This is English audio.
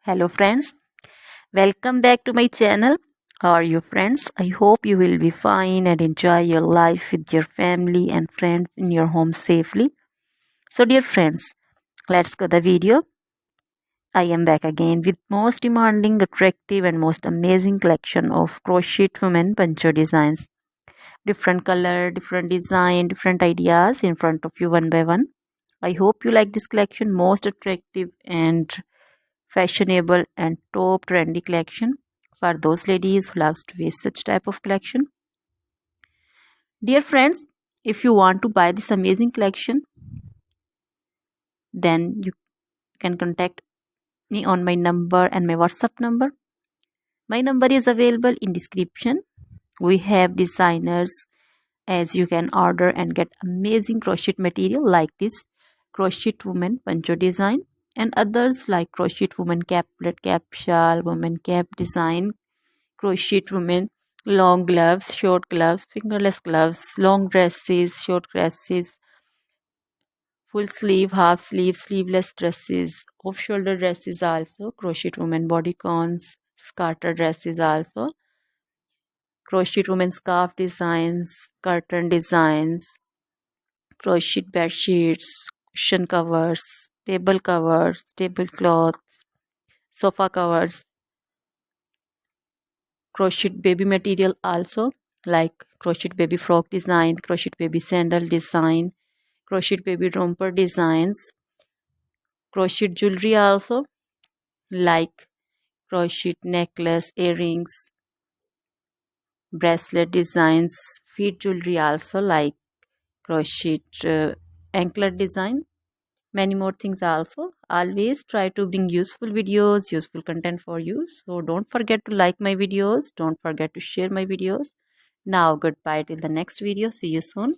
Hello friends, welcome back to my channel. How are you friends? I hope you will be fine and enjoy your life with your family and friends in your home safely. So dear friends, let's go the video. I am back again with most demanding, attractive and most amazing collection of crochet women poncho designs. Different color, different design, different ideas in front of you one by one. I hope you like this collection, most attractive and fashionable and top trendy collection for those ladies who loves to wear such type of collection. Dear friends, if you want to buy this amazing collection, then you can contact me on my number and my WhatsApp number. My number is available in description. We have designers as you can order and get amazing crochet material like this crochet woman poncho design and others like crochet woman caplet, cap shawl, woman cap design, crochet women long gloves, short gloves, fingerless gloves, long dresses, short dresses, full sleeve, half sleeve, sleeveless dresses, off shoulder dresses, also crochet women bodycons, scarter dresses, also crochet women scarf designs, curtain designs, crochet bed sheets, cushion covers, tablecloths, sofa covers, crochet baby material also like crochet baby frock design, crochet baby sandal design, crochet baby romper designs, crochet jewelry also like crochet necklace, earrings, bracelet designs, feet jewelry also like crochet anklet design, many more things also. Always try to bring useful videos, useful content for you, so don't forget to like my videos, don't forget to share my videos. Now goodbye till the next video, see you soon.